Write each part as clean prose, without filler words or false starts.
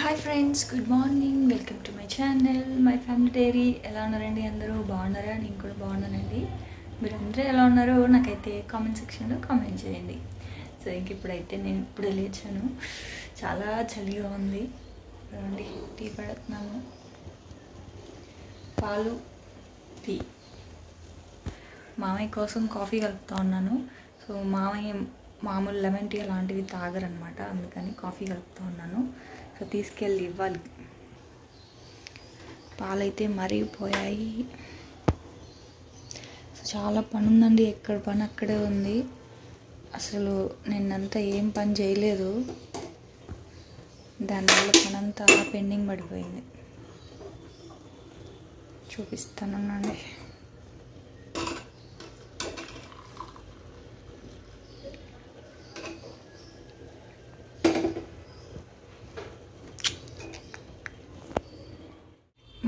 Hi friends, good morning. Welcome to my channel my family dairy. ఎలా ఉన్నారండి? అందరూ బాగున్నారా? నేను కూడా బాగున్నానండి. మీరందరూ ఎలా ఉన్నారో నాకైతే కామెంట్ సెక్షన్లో కామెంట్ చేయండి. సో ఇప్పుడైతే నేను ఇప్పుడే లేచాను. చాలా చలిగా ఉంది. రండి, టీ పెడుతున్నాము. పాలు, టీ. మామయ్య కోసం కాఫీ కలుపుతూ ఉన్నాను. సో మామయ్య మామూలు లెమన్ టీ అలాంటివి తాగరనమాట, అందుకని కాఫీ కలుపుతూ ఉన్నాను. సో తీసుకెళ్ళి ఇవ్వాలి. పాలైతే మరిగిపోయాయి. సో చాలా పని ఉందండి, ఎక్కడ పని అక్కడే ఉంది. అసలు నిన్నంతా ఏం పని చేయలేదు, దానివల్ల పనంతా పెండింగ్ పడిపోయింది. చూపిస్తానండి.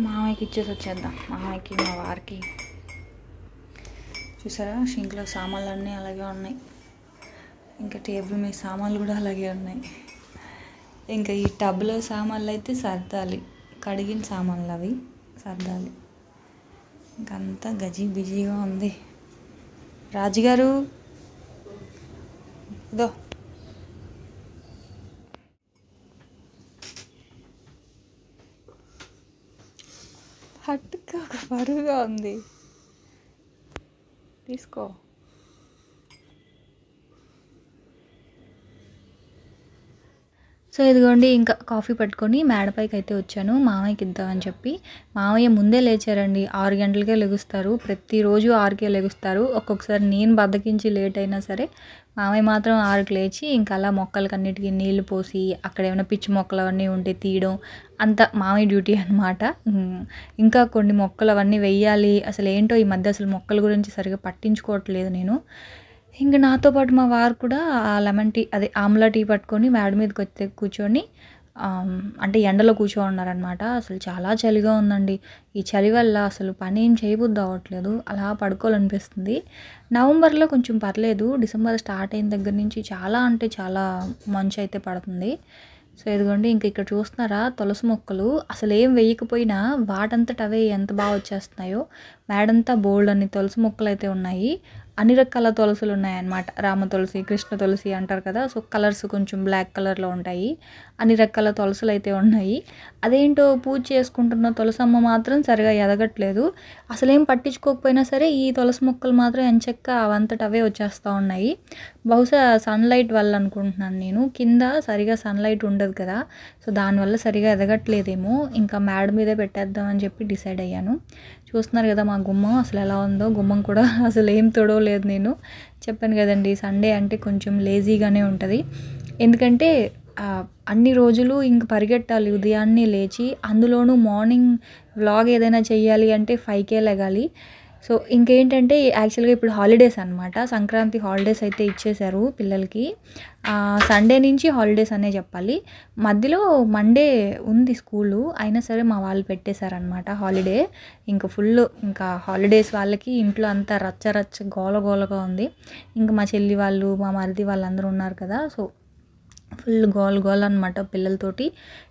మామయ్యకి ఇచ్చేసి వచ్చేద్దాం. మామయ్యకి, మా వారికి. చూసారా, షింక్లో సామాన్లు అన్నీ అలాగే ఉన్నాయి. ఇంకా టేబుల్ మీద సామాన్లు కూడా అలాగే ఉన్నాయి. ఇంకా ఈ టబ్లో సామాన్లు అయితే సర్దాలి, కడిగిన సామాన్లు అవి సర్దాలి. ఇంకంతా గజీ బిజీగా ఉంది. రాజుగారు ఇదో హట్టుగా ఒక బరువుగా ఉంది, తీసుకో. సో ఇదిగోండి, ఇంకా కాఫీ పట్టుకొని మేడపైకి అయితే వచ్చాను మామయ్యకి ఇద్దామని చెప్పి. మామయ్య ముందే లేచారండి, 6 గంటలకే లెగుస్తారు. ప్రతిరోజు 6కే లెగుస్తారు. ఒక్కొక్కసారి నేను బద్దకించి లేట్ అయినా సరే మామయ్య మాత్రం 6కి లేచి ఇంకా అలా మొక్కలకన్నిటికీ నీళ్లు పోసి, అక్కడ ఏమైనా పిచ్చి మొక్కలు అవన్నీ ఉంటే తీయడం, అంత మామయ్య డ్యూటీ అనమాట. ఇంకా కొన్ని మొక్కలు అవన్నీ వెయ్యాలి. అసలు ఏంటో ఈ మధ్య అసలు మొక్కల గురించి సరిగా పట్టించుకోవట్లేదు నేను. ఇంకా నాతో పాటు మా వారు కూడా ఆ లెమన్ టీ, అదే ఆమ్లా టీ పట్టుకొని మేడ మీదకి వచ్చి కూర్చొని అంటే ఎండలో కూర్చోన్నారనమాట. అసలు చాలా చలిగా ఉందండి. ఈ చలి వల్ల అసలు పని ఏం చేయబుద్ధి అవ్వట్లేదు, అలా పడుకోవాలనిపిస్తుంది. నవంబర్లో కొంచెం పర్లేదు, డిసెంబర్ స్టార్ట్ అయిన దగ్గర నుంచి చాలా అంటే చాలా మంచు అయితే పడుతుంది. సో ఇదిగోండి, ఇంక ఇక్కడ చూస్తున్నారా తులసి మొక్కలు, అసలు ఏం వేయకపోయినా వాటంతట అవే ఎంత బాగా వచ్చేస్తున్నాయో. మేడంతా బోల్డ్ అన్ని తులసి మొక్కలు అయితే ఉన్నాయి. అన్ని రకాల తులసులు ఉన్నాయన్నమాట. రామ తులసి, కృష్ణ తులసి అంటారు కదా. సో కలర్స్ కొంచెం బ్లాక్ కలర్లో ఉంటాయి. అన్ని రకాల తులసులు అయితే ఉన్నాయి. అదేంటో పూజ చేసుకుంటున్న తులసమ్మ మాత్రం సరిగా ఎదగట్లేదు. అసలేం పట్టించుకోకపోయినా సరే ఈ తులసి మొక్కలు మాత్రం ఎంచక్క అవంతట అవే వచ్చేస్తూ ఉన్నాయి. బహుశా సన్లైట్ వల్ల అనుకుంటున్నాను నేను. కింద సరిగా సన్లైట్ ఉండదు కదా, సో దానివల్ల సరిగా ఎదగట్లేదేమో. ఇంకా మేడ మీదే పెట్టేద్దామని చెప్పి డిసైడ్ అయ్యాను. చూస్తున్నారు కదా మా గుమ్మం అసలు ఎలా ఉందో. గుమ్మం కూడా అసలు ఏం తొడవలేదు నేను. చెప్పాను కదండి, సండే అంటే కొంచెం లేజీగానే ఉంటుంది. ఎందుకంటే అన్ని రోజులు ఇంక పరిగెట్టాలి, ఉదయాన్నే లేచి. అందులోనూ మార్నింగ్ వ్లాగ్ ఏదైనా చేయాలి అంటే 5కే లెగాలి. సో ఇంకేంటంటే యాక్చువల్గా ఇప్పుడు హాలిడేస్ అనమాట, సంక్రాంతి హాలిడేస్ అయితే ఇచ్చేశారు పిల్లలకి. సండే నుంచి హాలిడేస్ అనే చెప్పాలి. మధ్యలో మండే ఉంది స్కూలు, అయినా సరే మా వాళ్ళు పెట్టేశారనమాట హాలిడే. ఇంకా ఫుల్ ఇంకా హాలిడేస్ వాళ్ళకి ఇంట్లో అంతా రచ్చ రచ్చ గోల గోలగా ఉంది. ఇంకా మా చెల్లి వాళ్ళు, మా మరిది వాళ్ళందరూ ఉన్నారు కదా, సో ఫుల్ గోల్ గోల్ అనమాట పిల్లలతోటి.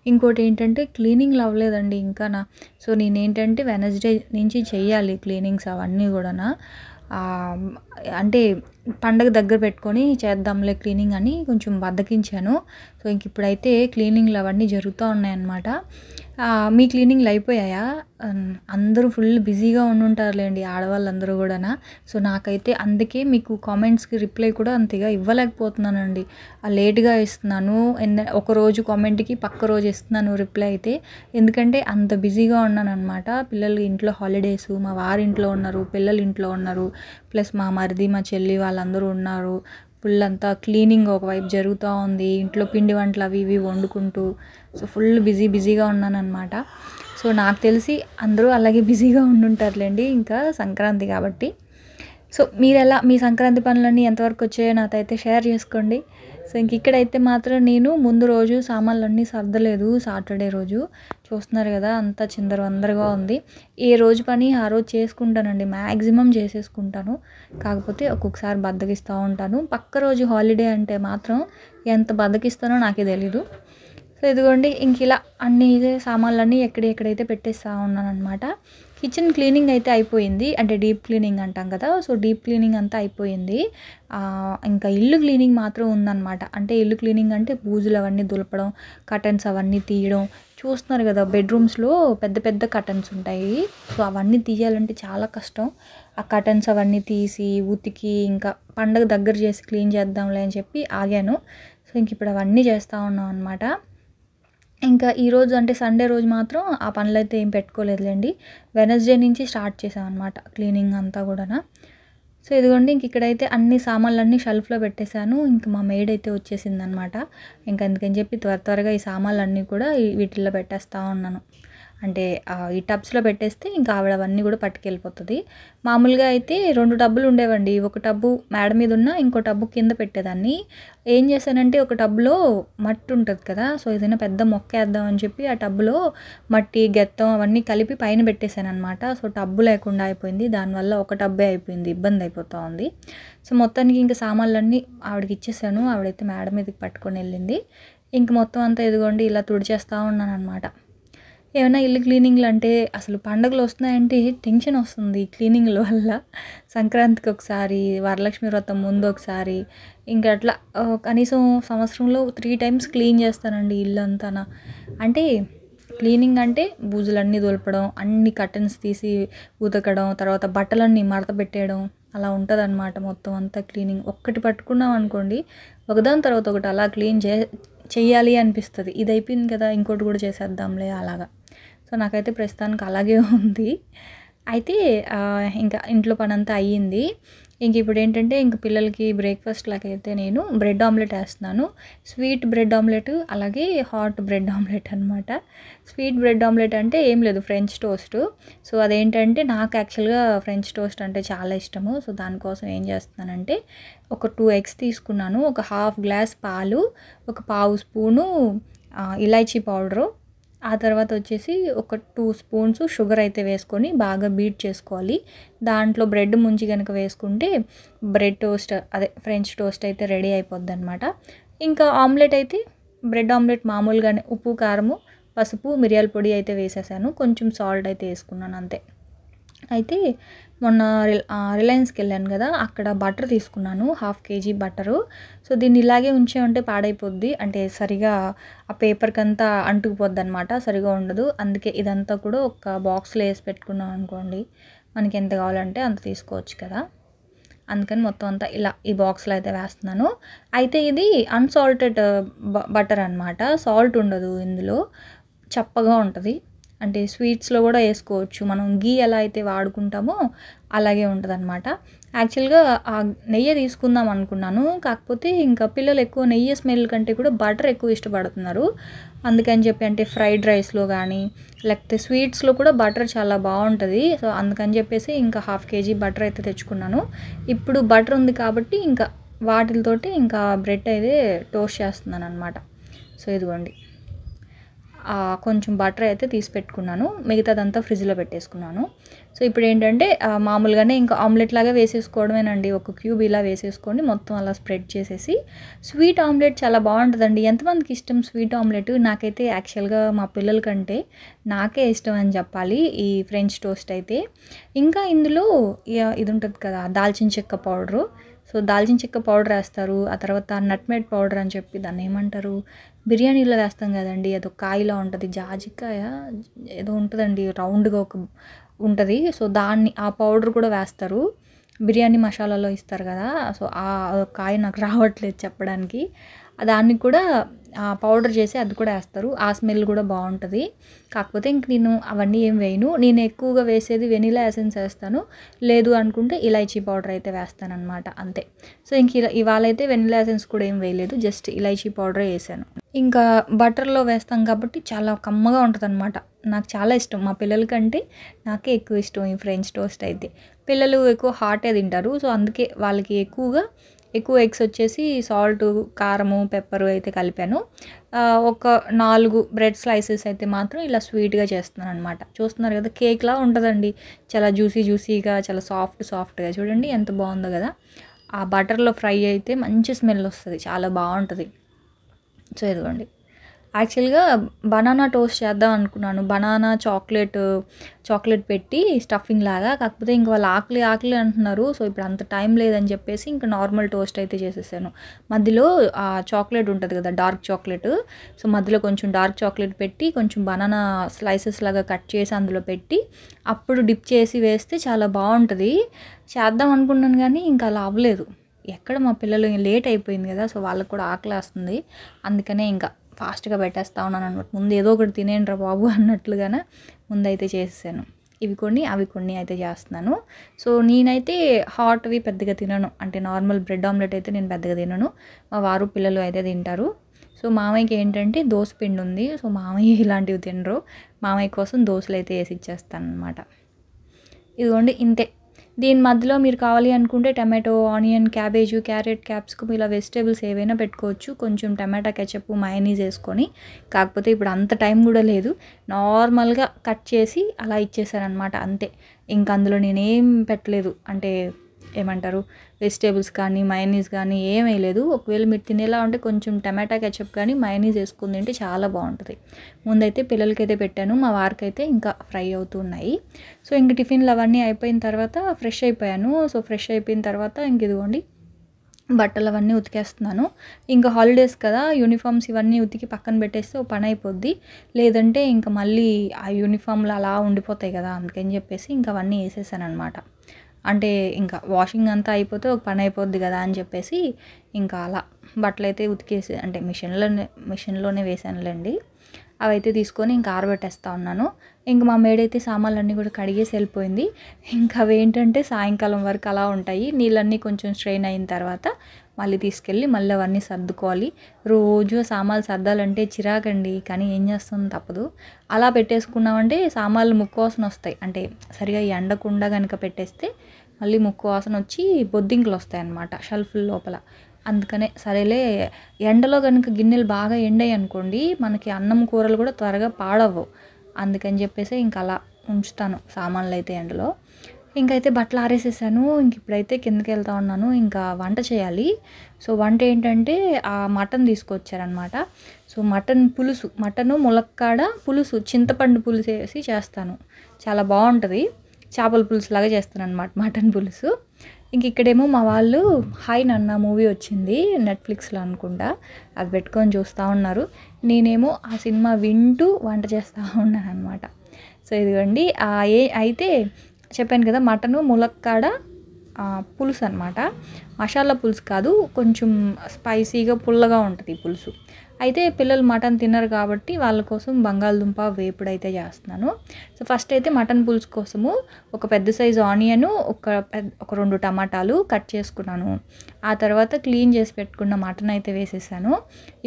ఇంకోటి ఏంటంటే క్లీనింగ్లు అవ్వలేదండి ఇంకా సో నేనేంటంటే వెనస్డే నుంచి చెయ్యాలి క్లీనింగ్స్ అవన్నీ కూడా. అంటే పండగ దగ్గర పెట్టుకొని చేద్దాంలే క్లీనింగ్ అని కొంచెం బద్దకించాను. సో ఇంక ఇప్పుడైతే క్లీనింగ్లు అవన్నీ జరుగుతూ ఉన్నాయన్నమాట. మీ క్లీనింగ్లు అయిపోయాయా? అందరూ ఫుల్ బిజీగా ఉండుంటారులేండి ఆడవాళ్ళందరూ కూడా. సో నాకైతే అందుకే మీకు కామెంట్స్కి రిప్లై కూడా అంతగా ఇవ్వలేకపోతున్నానండి. లేట్గా ఇస్తున్నాను. ఒకరోజు కామెంట్కి పక్క రోజు ఇస్తున్నాను రిప్లై అయితే, ఎందుకంటే అంత బిజీగా ఉన్నాను అనమాట. పిల్లలు ఇంట్లో హాలిడేస్, మా వారి ఇంట్లో ఉన్నారు, పిల్లలు ఇంట్లో ఉన్నారు, ప్లస్ మా మరిది మా చెల్లి వాళ్ళందరూ ఉన్నారు. ఫుల్ అంతా క్లీనింగ్ ఒకవైపు జరుగుతూ ఉంది, ఇంట్లో పిండి వంటలు అవి ఇవి వండుకుంటూ. సో ఫుల్ బిజీగా ఉన్నానన్నమాట. సో నాకు తెలిసి అందరూ అలాగే బిజీగా ఉండుంటారులేండి, ఇంకా సంక్రాంతి కాబట్టి. సో మీ సంక్రాంతి పనులన్నీ ఎంతవరకు వచ్చాయో నాతో అయితే షేర్ చేసుకోండి. సో ఇక్కడైతే మాత్రం నేను ముందు రోజు సామాన్లన్నీ సర్దలేదు. సాటర్డే రోజు చూస్తున్నారు కదా, అంతా చిందరవందరగా ఉంది. ఏ రోజు పని ఆ రోజు చేసుకుంటానండి, మ్యాక్సిమం చేసేసుకుంటాను. కాకపోతే ఒక్కొక్కసారి బద్దకిస్తూ ఉంటాను. పక్క రోజు హాలిడే అంటే మాత్రం ఎంత బద్దకిస్తానో నాకే తెలీదు. సో ఇదిగోండి ఇంక ఇలా అన్ని సామాన్లన్నీ ఎక్కడైతే పెట్టేస్తూ ఉన్నానన్నమాట. కిచెన్ క్లీనింగ్ అయితే అయిపోయింది, అంటే డీప్ క్లీనింగ్ అంటాం కదా, సో డీప్ క్లీనింగ్ అంతా అయిపోయింది. ఇంకా ఇల్లు క్లీనింగ్ మాత్రం ఉందన్నమాట. అంటే ఇల్లు క్లీనింగ్ అంటే బూజులు అవన్నీ దులపడం, కర్టన్స్ అవన్నీ తీయడం. చూస్తున్నారు కదా బెడ్రూమ్స్లో పెద్ద పెద్ద కర్టన్స్ ఉంటాయి, సో అవన్నీ తీయాలంటే చాలా కష్టం. ఆ కర్టన్స్ అవన్నీ తీసి ఉతికి ఇంకా పండగ దగ్గర చేసి క్లీన్ చేద్దాంలే అని చెప్పి ఆగాను. సో ఇంక ఇప్పుడు అవన్నీ చేస్తూ ఉన్నాం అనమాట. ఇంకా ఈరోజు అంటే సండే రోజు మాత్రం ఆ పనులైతే ఏం పెట్టుకోలేదులేండి. వెనస్డే నుంచి స్టార్ట్ చేసామన్నమాట క్లీనింగ్ అంతా కూడా. సో ఇదిగోండి ఇంక ఇక్కడైతే అన్ని సామాన్లన్నీ షెల్ఫ్లో పెట్టేశాను. ఇంక మా మెయిడ్ అయితే వచ్చేసిందనమాట. ఇంక అందుకని చెప్పి త్వరగా ఈ సామాన్లన్నీ కూడా వీటిల్లో పెట్టేస్తూ ఉన్నాను. అంటే ఈ టబ్స్లో పెట్టేస్తే ఇంకా ఆవిడ అవన్నీ కూడా పట్టుకెళ్ళిపోతుంది. మామూలుగా అయితే 2 టబ్బులు ఉండేవండి. ఒక టబ్బు మేడ మీద ఉన్న, ఇంకో టబ్బు కింద పెట్టేదాన్ని. ఏం చేశానంటే ఒక టబ్లో మట్టి ఉంటుంది కదా, సో ఏదైనా పెద్ద మొక్క వేద్దామని చెప్పి ఆ టబ్లో మట్టి గెత్తం అవన్నీ కలిపి పైన పెట్టేశాను అనమాట. సో టబ్బు లేకుండా అయిపోయింది, దానివల్ల ఒక టబ్బే అయిపోయింది, ఇబ్బంది అయిపోతూ ఉంది. సో మొత్తానికి ఇంకా సామాన్లన్నీ ఆవిడకి ఇచ్చేసాను. ఆవిడైతే మేడ మీదకి పట్టుకొని వెళ్ళింది. ఇంక మొత్తం అంతా ఎదుగోండి ఇలా తుడిచేస్తూ ఉన్నాను అనమాట. ఏమైనా ఇల్లు క్లీనింగ్లు అంటే అసలు పండుగలు వస్తున్నాయంటే టెన్షన్ వస్తుంది క్లీనింగ్ల వల్ల. సంక్రాంతికి ఒకసారి, వరలక్ష్మి వ్రతం ముందు ఒకసారి, ఇంకా అట్లా కనీసం సంవత్సరంలో 3 టైమ్స్ క్లీన్ చేస్తానండి ఇల్లు అంతా. అంటే క్లీనింగ్ అంటే బూజులన్నీ దులపడం, అన్ని కర్టన్స్ తీసి ఉతకడం, తర్వాత బట్టలన్నీ మడత పెట్టేయడం, అలా ఉంటుంది అనమాట మొత్తం అంతా క్లీనింగ్. ఒక్కటి పట్టుకున్నాం అనుకోండి ఒకదాని తర్వాత ఒకటి అలా క్లీన్ చెయ్యాలి అనిపిస్తుంది. ఇది అయిపోయింది కదా ఇంకోటి కూడా చేసేద్దాంలే అలాగా. సో నాకైతే ప్రస్తుతానికి అలాగే ఉంది. అయితే ఇంకా ఇంట్లో పని అంతా అయ్యింది. ఇంక ఇప్పుడు ఏంటంటే ఇంక పిల్లలకి బ్రేక్ఫాస్ట్ లాగైతే నేను బ్రెడ్ ఆమ్లెట్ వేస్తున్నాను. స్వీట్ బ్రెడ్ ఆమ్లెట్, అలాగే హాట్ బ్రెడ్ ఆమ్లెట్ అనమాట. స్వీట్ బ్రెడ్ ఆమ్లెట్ అంటే ఏం లేదు, ఫ్రెంచ్ టోస్ట్. సో అదేంటంటే నాకు యాక్చువల్గా ఫ్రెంచ్ టోస్ట్ అంటే చాలా ఇష్టము. సో దానికోసం ఏం చేస్తున్నానంటే ఒక 2 ఎగ్స్ తీసుకున్నాను, ఒక హాఫ్ గ్లాస్ పాలు, ఒక పావు స్పూను ఇలాచీ పౌడరు, ఆ తర్వాత వచ్చేసి ఒక 2 స్పూన్స్ షుగర్ అయితే వేసుకొని బాగా బీట్ చేసుకోవాలి. దాంట్లో బ్రెడ్ ముంచి కనుక వేసుకుంటే బ్రెడ్ టోస్ట్, అదే ఫ్రెంచ్ టోస్ట్ అయితే రెడీ అయిపోద్ది అనమాట. ఇంకా ఆమ్లెట్ అయితే బ్రెడ్ ఆమ్లెట్ మామూలుగానే ఉప్పు, కారము, పసుపు, మిరియాల పొడి అయితే వేసేసాను, కొంచెం సాల్ట్ అయితే వేసుకున్నాను అంతే. అయితే మొన్న రిలయన్స్కి వెళ్ళాను కదా, అక్కడ బటర్ తీసుకున్నాను, 1/2 kg బటరు. సో దీన్ని ఇలాగే ఉంటే పాడైపోద్ది, అంటే సరిగా ఆ పేపర్కి అంతా అంటుకుపోద్ది అనమాట, సరిగా ఉండదు. అందుకే ఇదంతా కూడా ఒక బాక్స్లో వేసి పెట్టుకున్నాం అనుకోండి, మనకి ఎంత కావాలంటే అంత తీసుకోవచ్చు కదా. అందుకని మొత్తం అంతా ఇలా ఈ బాక్స్లో అయితే వేస్తున్నాను. అయితే ఇది అన్సాల్టెడ్ బటర్ అనమాట, సాల్ట్ ఉండదు ఇందులో, చప్పగా ఉంటుంది. అంటే స్వీట్స్లో కూడా వేసుకోవచ్చు, మనం గీ ఎలా అయితే వాడుకుంటామో అలాగే ఉంటుంది అనమాట. యాక్చువల్గా ఆ నెయ్యి తీసుకుందాం అనుకున్నాను, కాకపోతే ఇంకా పిల్లలు ఎక్కువ నెయ్యి స్మెల్ కంటే కూడా బటర్ ఎక్కువ ఇష్టపడుతున్నారు. అందుకని చెప్పి అంటే ఫ్రైడ్ రైస్లో కానీ లేకపోతే స్వీట్స్లో కూడా బటర్ చాలా బాగుంటుంది. సో అందుకని చెప్పేసి ఇంకా 1/2 kg బటర్ అయితే తెచ్చుకున్నాను. ఇప్పుడు బటర్ ఉంది కాబట్టి ఇంకా వాటితోటి ఇంకా బ్రెడ్ అయితే టోస్ట్ చేస్తున్నాను అనమాట. సో ఇదిగోండి కొంచెం బటర్ అయితే తీసి పెట్టుకున్నాను, మిగతాదంతా ఫ్రిడ్జ్లో పెట్టేసుకున్నాను. సో ఇప్పుడు ఏంటంటే మామూలుగానే ఇంకా ఆమ్లెట్ లాగా వేసేసుకోవడమేనండి, ఒక క్యూబ్ ఇలా వేసేసుకొని మొత్తం అలా స్ప్రెడ్ చేసేసి. స్వీట్ ఆమ్లెట్ చాలా బాగుంటుందండి. ఎంతమందికి ఇష్టం స్వీట్ ఆమ్లెట్? నాకైతే యాక్చువల్గా మా పిల్లల కంటే నాకే ఇష్టం అని చెప్పాలి ఈ ఫ్రెంచ్ టోస్ట్ అయితే. ఇంకా ఇందులో ఇది ఉంటుంది కదా దాల్చిన చెక్క పౌడరు, సో దాల్చిన చెక్క పౌడర్ వేస్తారు. ఆ తర్వాత నట్మేడ్ పౌడర్ అని చెప్పి దాన్ని ఏమంటారు, బిర్యానీలో వేస్తాం కదండి, అదొక కాయలా ఉంటుంది, జాజికాయ ఏదో ఉంటుందండి, రౌండ్గా ఒక ఉంటుంది. సో దాన్ని ఆ పౌడర్ కూడా వేస్తారు, బిర్యానీ మసాలాలో ఇస్తారు కదా. సో ఆ కాయ నాకు రావట్లేదు చెప్పడానికి, దాన్ని కూడా పౌడర్ చేసి అది కూడా వేస్తారు, ఆ స్మెల్ కూడా బాగుంటుంది. కాకపోతే ఇంక నేను అవన్నీ ఏం వేయను, నేను ఎక్కువగా వేసేది వెనిలా ఎసెన్స్ వేస్తాను, లేదు అనుకుంటే ఇలైచీ పౌడర్ అయితే వేస్తాను అనమాట, అంతే. సో ఇంక ఇవాళ అయితే వెనిలా ఎసెన్స్ కూడా ఏం వేయలేదు, జస్ట్ ఇలైచీ పౌడరే వేసాను. ఇంకా బటర్లో వేస్తాం కాబట్టి చాలా కమ్మగా ఉంటుంది అనమాట. నాకు చాలా ఇష్టం, మా పిల్లలకంటే నాకే ఎక్కువ ఇష్టం ఈ ఫ్రెంచ్ టోస్ట్ అయితే. పిల్లలు ఎక్కువ హాటే తింటారు, సో అందుకే వాళ్ళకి ఎక్కువ ఎగ్స్ వచ్చేసి సాల్ట్, కారము, పెప్పరు అయితే కలిపాను. ఒక 4 బ్రెడ్ స్లైసెస్ అయితే మాత్రం ఇలా స్వీట్గా చేస్తున్నాను అనమాట. చూస్తున్నారు కదా కేక్లా ఉంటుందండి, చాలా జ్యూసీగా, చాలా సాఫ్ట్గా. చూడండి ఎంత బాగుందో కదా. ఆ బటర్లో ఫ్రై అయితే మంచి స్మెల్ వస్తుంది, చాలా బాగుంటుంది. సో ఇదిగోండి యాక్చువల్‌గా బనానా టోస్ట్ చేద్దాం అనుకున్నాను. బనానా చాక్లేట్ పెట్టి స్టఫింగ్ లాగా. కాకపోతే ఇంక వాళ్ళు ఆకలి అంటున్నారు. సో, ఇప్పుడు అంత టైం లేదని చెప్పేసి ఇంక నార్మల్ టోస్ట్ అయితే చేసేసాను. మధ్యలో చాక్లేట్ ఉంటది కదా! Dark chocolate. సో, మధ్యలో కొంచెం డార్క్ చాక్లేట్ పెట్టి కొంచెం బనానా స్లైసెస్ లాగా కట్ చేసి అందులో పెట్టి అప్పుడు డిప్ చేసి వేస్తే చాలా బావుంటది. చేద్దాం అనుకున్నాను గానీ ఇంక అలా అవ్వలేదు. ఎక్కడ మా పిల్లలు లేట్ అయిపోయింది కదా! సో, వాళ్ళకి కూడా ఆకలేస్తుంది. అందుకనే ఇంకా ఫాస్ట్‌గా పెట్టేస్తా ఉన్నాననమాట. ముందు ఏదో ఒకటి తినేయండిరా బాబు అన్నట్లుగానే ముందైతే చేసేసాను. ఇవి కొన్ని, అవి కొన్ని అయితే చేస్తున్నాను. సో, నేనైతే హాట్‌వి పెద్దగా తినను. అంటే నార్మల్ బ్రెడ్ ఆమ్లెట్ అయితే నేను పెద్దగా తినను. మా వారు, పిల్లలు అయితే తింటారు. సో, మామయ్యకి ఏంటంటే దోస పిండి ఉంది. సో, మామయ్య ఇలాంటివి తినరు. మామయ్య కోసం దోసలైతే ఏసి ఇచ్చేస్తాననమాట. ఇదిగోండి ఇంతే. దీని మధ్యలో మీరు కావాలి అనుకుంటే tomato, onion, cabbage, carrot, capsicum ఇలా వెజిటేబుల్స్ ఏవైనా పెట్టుకోవచ్చు. కొంచెం టమాటా కెచప్, మయోనీస్ వేసుకొని. కాకపోతే ఇప్పుడు అంత టైం కూడా లేదు. నార్మల్‌గా కట్ చేసి అలా ఇచ్చేసాననమాట అంతే. ఇంక అందులో నేనేం పెట్టలేదు. అంటే ఏమంటారు వెజిటేబుల్స్ కానీ, మయోనీస్ కానీ ఏం వేయలేదు. ఒకవేళ మీరు తినేలా ఉంటే కొంచెం టమాటా కెచప్ కానీ, మయోనీస్ వేసుకొని తింటే చాలా బాగుంటుంది. ముందైతే పిల్లలకైతే పెట్టాను. మా వారికైతే ఇంకా ఫ్రై అవుతూ ఉన్నాయి. సో, ఇంక టిఫిన్లు అవన్నీ అయిపోయిన తర్వాత ఫ్రెష్ అయిపోయాను. సో, ఫ్రెష్ అయిపోయిన తర్వాత ఇంక ఇదిగోండి బట్టలు అవన్నీ ఉతికేస్తున్నాను. ఇంకా హాలిడేస్ కదా! యూనిఫామ్స్ ఇవన్నీ ఉతికి పక్కన పెట్టేస్తే ఓ పని అయిపోద్ది. లేదంటే ఇంక మళ్ళీ ఆ యూనిఫామ్‌లు అలా ఉండిపోతాయి కదా! అందుకని చెప్పేసి ఇంక అవన్నీ ఏసేసాననమాట. అంటే ఇంకా వాషింగ్ అంతా అయిపోతే ఒక పని అయిపోద్ది కదా అని చెప్పేసి ఇంకా అలా బట్టలైతే ఉతికేసి అంటే మిషన్‌లోనే వేసానులెండి. అవైతే తీసుకొని ఇంకా ఆరబెట్టేస్తా ఉన్నాను. ఇంక మా మేడైతే సామాన్లన్నీ కూడా కడిగేసి వెళ్ళిపోయింది. ఇంకా అవేంటంటే సాయంకాలం వరకు అలా ఉంటాయి. నీళ్ళన్నీ కొంచెం స్ట్రెయిన్ అయిన తర్వాత మళ్ళీ తీసుకెళ్ళి మళ్ళీ అవన్నీ సర్దుకోవాలి. రోజు సామాన్లు సర్దాలంటే చిరాకండి. కానీ ఏం చేస్తాం తప్పదు. అలా పెట్టేసుకున్నామంటే సామాన్లు ముక్కు వాసన వస్తాయి. అంటే సరిగా ఎండకుండా గనుక పెట్టేస్తే మళ్ళీ ముక్కు వాసన వచ్చి బొద్దింకలు వస్తాయన్నమాట షెల్ఫ్‌ల లోపల. అందుకనే సరేలే ఎండలో గనుక గిన్నెలు బాగా ఎండాయి అనుకోండి మనకి అన్నం కూరలు కూడా త్వరగా పాడవ్వవు. అందుకని చెప్పేసి ఇంక అలా ఉంచుతాను సామాన్లయితే ఎండలో. ఇంకైతే బట్టలు ఆరేసేసాను. ఇంక ఇప్పుడైతే కిందకి వెళ్తా ఉన్నాను. ఇంకా వంట చేయాలి. సో, వంట ఏంటంటే మటన్ తీసుకొచ్చారనమాట. సో, మటన్ పులుసు, మటను ములక్కాడ పులుసు, చింతపండు పులుసు వేసి చేస్తాను. చాలా బాగుంటుంది. చేపల పులుసు లాగా చేస్తానన్నమాట మటన్ పులుసు. ఇంక ఇక్కడేమో మా వాళ్ళు హాయ్ నాన్న మూవీ వచ్చింది నెట్‌ఫ్లిక్స్‌లో అనుకుంటా. అది పెట్టుకొని చూస్తూ ఉన్నారు. నేనేమో ఆ సినిమా వింటూ వంట చేస్తూ ఉన్నానన్నమాట. సో, ఇదిగోండి అయితే చెప్పాను కదా మటను ములక్కాడ పులుసు అనమాట. మసాలా పులుసు కాదు, కొంచెం స్పైసీగా పుల్లగా ఉంటుంది ఈ పులుసు. అయితే పిల్లలు మటన్ తినరు కాబట్టి వాళ్ళ కోసం బంగాళదుంప వేపుడైతే చేస్తున్నాను. సో, ఫస్ట్ అయితే మటన్ పులుసు కోసము ఒక పెద్ద సైజు ఆనియను, ఒక 2 టమాటాలు కట్ చేసుకున్నాను. ఆ తర్వాత క్లీన్ చేసి పెట్టుకున్న మటన్ అయితే వేసేసాను.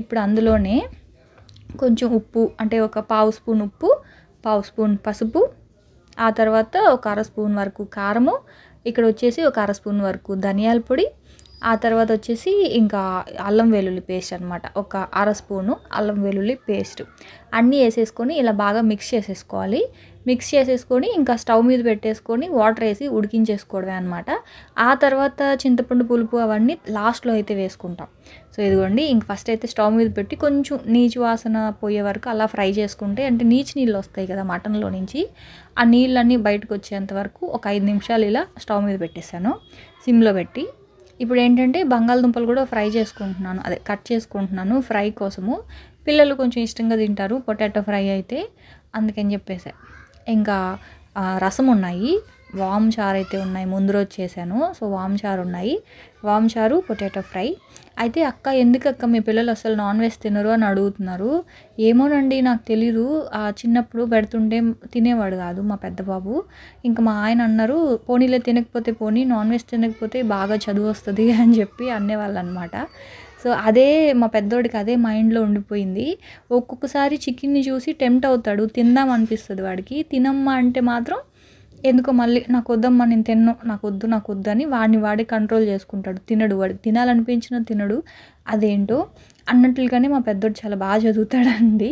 ఇప్పుడు అందులోనే కొంచెం ఉప్పు, అంటే ఒక పావు స్పూన్ ఉప్పు, పావు స్పూన్ పసుపు, ఆ తర్వాత ఒక అర స్పూన్ వరకు కారము, ఇక్కడ వచ్చేసి ఒక అర స్పూన్ వరకు ధనియాల పొడి, ఆ తర్వాత వచ్చేసి ఇంకా అల్లం వెల్లుల్లి పేస్ట్ అనమాట. ఒక అర స్పూను అల్లం వెల్లుల్లి పేస్ట్ అన్నీ వేసేసుకొని ఇలా బాగా మిక్స్ చేసేసుకోవాలి. మిక్స్ చేసేసుకొని ఇంకా స్టవ్ మీద పెట్టేసుకొని వాటర్ వేసి ఉడికించేసుకోవడమే అనమాట. ఆ తర్వాత చింతపండు పులుపు అవన్నీ లాస్ట్లో అయితే వేసుకుంటాం. సో, ఇదిగోండి ఇంక ఫస్ట్ అయితే స్టవ్ మీద పెట్టి కొంచెం నీచు వాసన పోయే వరకు అలా ఫ్రై చేసుకుంటే, అంటే నీళ్ళు వస్తాయి కదా మటన్లో నుంచి, ఆ నీళ్ళన్నీ బయటకు వచ్చేంత వరకు ఒక 5 నిమిషాలు ఇలా స్టవ్ మీద పెట్టేశాను సిమ్లో పెట్టి. ఇప్పుడు ఏంటంటే బంగాళదుంపలు కూడా ఫ్రై చేసుకుంటున్నాను, అదే కట్ చేసుకుంటున్నాను ఫ్రై కోసము. పిల్లలు కొంచెం ఇష్టంగా తింటారు పొటాటో ఫ్రై అయితే, అందుకని చెప్పేసి. ఇంకా రసం ఉన్నాయి, వామ్ చారు అయితే ఉన్నాయి, ముందు రోజు చేశాను. సో, వామ్ చారు ఉన్నాయి, వామ్ చారు, పొటాటో ఫ్రై. అయితే అక్క ఎందుకక్క మీ పిల్లలు అసలు నాన్ వెజ్ తినరు అని అడుగుతున్నారు. ఏమోనండి నాకు తెలీదు. చిన్నప్పుడు పెడుతుంటే తినేవాడు కాదు మా పెద్ద బాబు. ఇంకా మా ఆయన అన్నారు పోనీలే తినకపోతే పోనీ, నాన్ వెజ్ తినకపోతే బాగా చదువు వస్తుంది అని చెప్పి అనేవాళ్ళు అనమాట. సో, అదే మా పెద్దోడికి అదే మైండ్లో ఉండిపోయింది. ఒక్కొక్కసారి చికెన్ని చూసి టెంప్ట్ అవుతాడు, తిందాం అనిపిస్తుంది వాడికి. తినమ్మా అంటే మాత్రం ఎందుకో మళ్ళీ నాకు వద్దమ్మా నేను తిన్ను, నాకు వద్దు అని వాడే కంట్రోల్ చేసుకుంటాడు. తినడు, వాడికి తినాలనిపించినా తినడు. అదేంటో అన్నట్లుగానే మా పెద్దోడు చాలా బాగా చదువుతాడండి.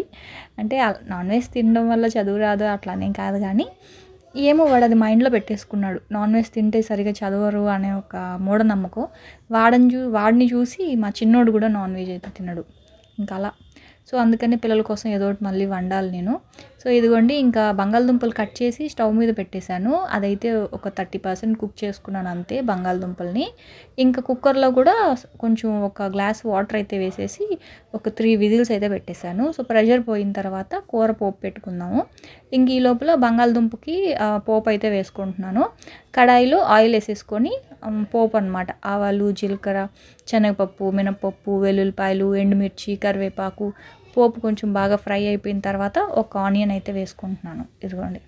అంటే నాన్ వెజ్ తినడం వల్ల చదువు రాదు అట్లానేం కాదు, కానీ ఏమో వాడు అది మైండ్లో పెట్టేసుకున్నాడు. నాన్ వెజ్ తింటే సరిగా చదవరు అనే ఒక మూఢనమ్మకం. వాడిని చూసి మా చిన్నోడు కూడా నాన్ వెజ్ అయితే తినడు. ఇంకా అలా సో అందుకని పిల్లల కోసం ఏదో ఒకటి మళ్ళీ వండాలి నేను. సో ఇదిగోండి ఇంకా బంగాళదుంపలు కట్ చేసి స్టవ్ మీద పెట్టేశాను. అదైతే ఒక 30% కుక్ చేసుకున్నాను అంతే బంగాళదుంపల్ని. ఇంకా కుక్కర్లో కూడా కొంచెం ఒక గ్లాస్ వాటర్ అయితే వేసేసి ఒక 3 విజిల్స్ అయితే పెట్టేశాను. సో ప్రెషర్ పోయిన తర్వాత కూర పోపు పెట్టుకుందాము. ఇంక ఈ లోపల బంగాళదుంపకి పోపు అయితే వేసుకుంటున్నాను. కడాయిలో ఆయిల్ వేసేసుకొని పోపు అనమాట, ఆవాలు, జీలకర్ర, శనగపప్పు, మినపప్పు, వెల్లుల్లిపాయలు, ఎండుమిర్చి, కరివేపాకు, పోపు కొంచెం బాగా ఫ్రై అయిపోయిన తర్వాత ఒక ఆనియన్ అయితే వేసుకుంటున్నాను. ఇదిగోండి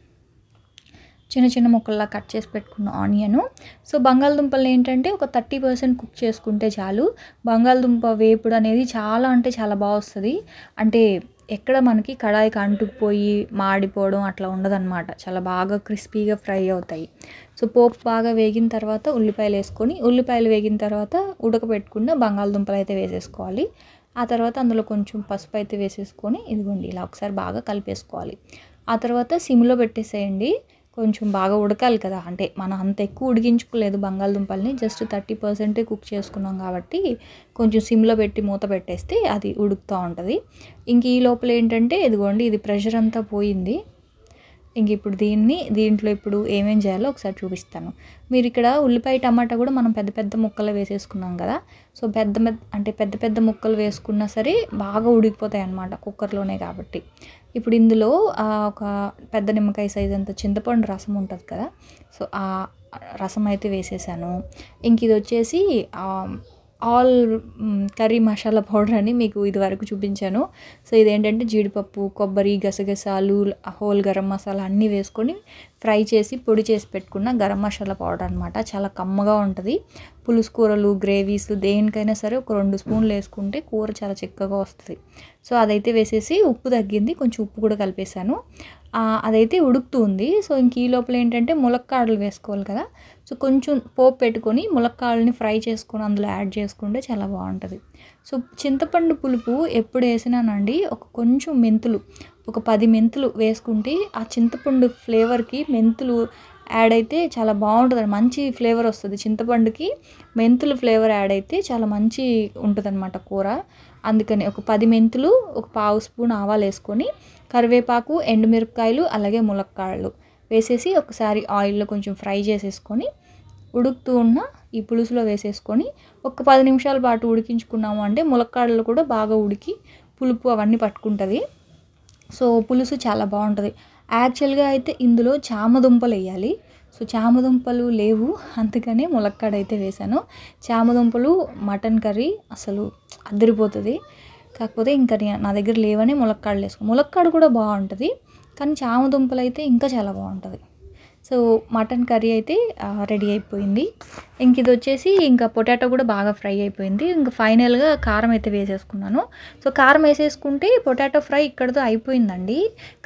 చిన్న చిన్న ముక్కల్లా కట్ చేసి పెట్టుకున్న ఆనియను. సో బంగాళదుంపలు ఏంటంటే ఒక 30% కుక్ చేసుకుంటే చాలు. బంగాళదుంప వేపుడు అనేది చాలా అంటే చాలా బాగా వస్తుంది. అంటే ఎక్కడ మనకి కడాయికి అంటుకుపోయి మాడిపోవడం అట్లా ఉండదన్నమాట. చాలా బాగా క్రిస్పీగా ఫ్రై అవుతాయి. సో పోపు బాగా వేగిన తర్వాత ఉల్లిపాయలు వేసుకొని, ఉల్లిపాయలు వేగిన తర్వాత ఉడకబెట్టుకున్న బంగాళదుంపలు అయితే వేసేసుకోవాలి. ఆ తర్వాత అందులో కొంచెం పసుపు అయితే వేసేసుకొని ఇదిగోండి ఇలా ఒకసారి బాగా కలిపేసుకోవాలి. ఆ తర్వాత సిమ్లో పెట్టేసేయండి. కొంచెం బాగా ఉడకాలి కదా, అంటే మనం అంత ఎక్కువ ఉడికించుకోలేదు బంగాళదుంపల్ని, జస్ట్ 30% కుక్ చేసుకున్నాం కాబట్టి కొంచెం సిమ్లో పెట్టి మూత పెట్టేస్తే అది ఉడుకుతూ ఉంటుంది. ఇంక ఈ లోపల ఏంటంటే ఇదిగోండి ఇది ప్రెషర్ అంతా పోయింది. ఇంక ఇప్పుడు దీంట్లో ఇప్పుడు ఏమేం చేయాలో ఒకసారి చూపిస్తాను. మీరు ఇక్కడ ఉల్లిపాయ టమాటా కూడా మనం పెద్ద పెద్ద ముక్కలు వేసేసుకున్నాం కదా. సో పెద్ద పెద్ద ముక్కలు వేసుకున్నా సరే బాగా ఉడికిపోతాయి అన్నమాట కుక్కర్లోనే కాబట్టి. ఇప్పుడు ఇందులో ఒక పెద్ద నిమ్మకాయ సైజ్ అంత చింతపండు రసం ఉంటుంది కదా, సో ఆ రసం అయితే వేసేసాను. ఇంక ఇది వచ్చేసి ఆల్ కర్రీ మసాలా పౌడర్ అని మీకు ఇదివరకు చూపించాను. సో ఇదేంటంటే జీడిపప్పు, కొబ్బరి, గసగసాలు, హోల్ గరం మసాలా అన్నీ వేసుకొని ఫ్రై చేసి పొడి చేసి పెట్టుకున్న గరం మసాలా పౌడర్ అనమాట. చాలా కమ్మగా ఉంటుంది. పులుసు కూరలు, గ్రేవీస్ దేనికైనా సరే ఒక 2 స్పూన్లు వేసుకుంటే కూర చాలా చిక్కగా వస్తుంది. సో అదైతే వేసేసి ఉప్పు తగ్గింది, కొంచెం ఉప్పు కూడా కలిపేశాను. అదైతే ఉడుకుతూ ఉంది. సో ఇంక ఈ లోపల ఏంటంటే ములక్కాడలు వేసుకోవాలి కదా. సో కొంచెం పోపు పెట్టుకొని ములక్కాడలని ఫ్రై చేసుకొని అందులో యాడ్ చేసుకుంటే చాలా బాగుంటుంది. సో చింతపండు పులుపు ఎప్పుడు వేసినానండి కొంచెం మెంతులు, ఒక 10 మెంతులు వేసుకుంటే ఆ చింతపండు ఫ్లేవర్కి మెంతులు యాడ్ అయితే చాలా బాగుంటుంది, మంచి ఫ్లేవర్ వస్తుంది. చింతపండుకి మెంతులు ఫ్లేవర్ యాడ్ అయితే చాలా మంచి ఉంటుంది అన్నమాట కూర. అందుకని ఒక 10 మెంతులు, ఒక 1/2 స్పూన్ ఆవాలు వేసుకొని, కరివేపాకు, ఎండుమిరపకాయలు, అలాగే ములక్కాడలు వేసేసి ఒకసారి ఆయిల్లో కొంచెం ఫ్రై చేసేసుకొని ఉడుకుతూ ఉన్న ఈ పులుసులో వేసేసుకొని ఒక 10 నిమిషాల పాటు ఉడికించుకున్నాము అంటే ములక్కాడలు కూడా బాగా ఉడికి పులుపు అవన్నీ పట్టుకుంటుంది. సో పులుసు చాలా బాగుంటుంది. యాక్చువల్గా అయితే ఇందులో చామదుంపలు వేయాలి. సో చామదుంపలు లేవు, అందుకనే ములక్కాడ అయితే వేశాను. చామదుంపలు మటన్ కర్రీ అసలు అదిరిపోతుంది. కాకపోతే ఇంకా నా దగ్గర లేవని ములక్కాడలు వేసుకో. ములక్కాడ కూడా బాగుంటుంది, కానీ చామదుంపలు అయితే ఇంకా చాలా బాగుంటుంది. సో మటన్ కర్రీ అయితే రెడీ అయిపోయింది. ఇంక ఇది వచ్చేసి ఇంకా పొటాటో కూడా బాగా ఫ్రై అయిపోయింది. ఇంకా ఫైనల్గా కారం అయితే వేసేసుకున్నాను. సో కారం వేసేసుకుంటే పొటాటో ఫ్రై ఇక్కడితో అయిపోయిందండి.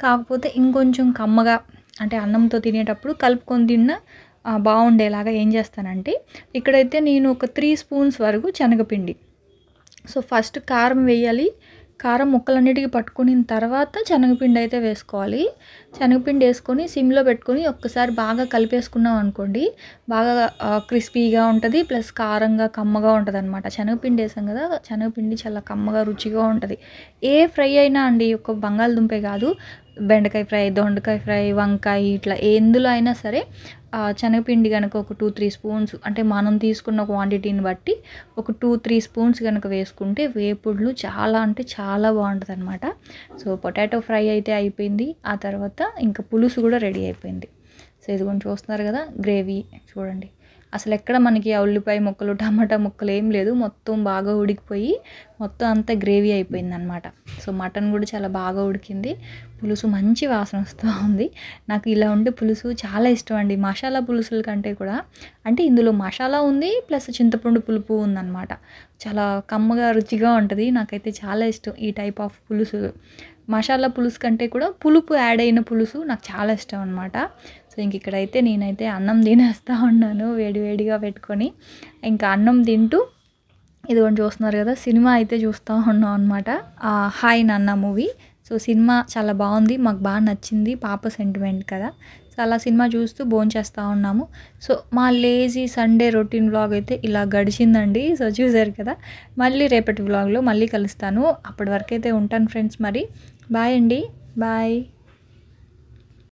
కాకపోతే ఇంకొంచెం కమ్మగా, అంటే అన్నంతో తినేటప్పుడు కలుపుకొని తిన్న బాగుండేలాగా ఏం చేస్తానంటే ఇక్కడైతే నేను ఒక 3 స్పూన్స్ వరకు శనగపిండి, సో ఫస్ట్ కారం వేయాలి, కారం ముక్కలన్నిటికీ పట్టుకున్న తర్వాత శనగపిండి అయితే వేసుకోవాలి. శనగపిండి వేసుకొని సిమ్లో పెట్టుకొని ఒక్కసారి బాగా కలిపేసుకున్నాం అనుకోండి, బాగా క్రిస్పీగా ఉంటుంది, ప్లస్ కారంగా కమ్మగా ఉంటుంది అనమాట. శనగపిండి వేసాం కదా, శనగపిండి చాలా కమ్మగా రుచిగా ఉంటుంది. ఏ ఫ్రై అయినా అండి, ఒక బంగాళదుంపే కాదు, బెండకాయ ఫ్రై, దొండకాయ ఫ్రై, వంకాయ, ఇట్లా ఎందులో అయినా సరే శనగపిండి కనుక ఒక 2-3 స్పూన్స్, అంటే మనం తీసుకున్న క్వాంటిటీని బట్టి ఒక 2-3 స్పూన్స్ కనుక వేసుకుంటే వేపుడులు చాలా అంటే చాలా బాగుంటుంది అనమాట. సో పొటాటో ఫ్రై అయితే అయిపోయింది. ఆ తర్వాత ఇంకా పులుసు కూడా రెడీ అయిపోయింది. సో ఇదిగోండి చూస్తున్నారు కదా, గ్రేవీ చూడండి, అసలు ఎక్కడ మనకి ఆ ఉల్లిపాయ ముక్కలు, టమాటా ముక్కలు ఏం లేదు, మొత్తం బాగా ఉడికిపోయి మొత్తం అంతా గ్రేవీ అయిపోయింది అనమాట. సో మటన్ కూడా చాలా బాగా ఉడికింది, పులుసు మంచి వాసన వస్తూ ఉంది. నాకు ఇలా ఉండే పులుసు చాలా ఇష్టం అండి, మసాలా పులుసుల కంటే కూడా. అంటే ఇందులో మసాలా ఉంది, ప్లస్ చింతపండు పులుపు ఉందన్నమాట. చాలా కమ్మగా రుచిగా ఉంటుంది. నాకైతే చాలా ఇష్టం ఈ టైప్ ఆఫ్ పులుసు. మసాలా పులుసు కంటే కూడా పులుపు యాడ్ అయిన పులుసు నాకు చాలా ఇష్టం అనమాట. సో ఇంక ఇక్కడైతే నేనైతే అన్నం తినేస్తూ ఉన్నాను వేడివేడిగా పెట్టుకొని. ఇంకా అన్నం తింటూ ఇదిగోండి చూస్తున్నారు కదా, సినిమా అయితే చూస్తూ ఉన్నాం అనమాట, హాయ్ నాన్న మూవీ. సో సినిమా చాలా బాగుంది, మాకు బాగా నచ్చింది, పాప సెంటిమెంట్ కదా. సో అలా సినిమా చూస్తూ భోంచేస్తూ ఉన్నాము. సో మా లేజీ సండే రొటీన్ వ్లాగ్ అయితే ఇలా గడిచిందండి. సో చూసారు కదా, మళ్ళీ రేపటి వ్లాగ్లో మళ్ళీ కలుస్తాను. అప్పటి వరకు అయితే ఉంటాను ఫ్రెండ్స్. మరి బాయ్ అండి, బాయ్.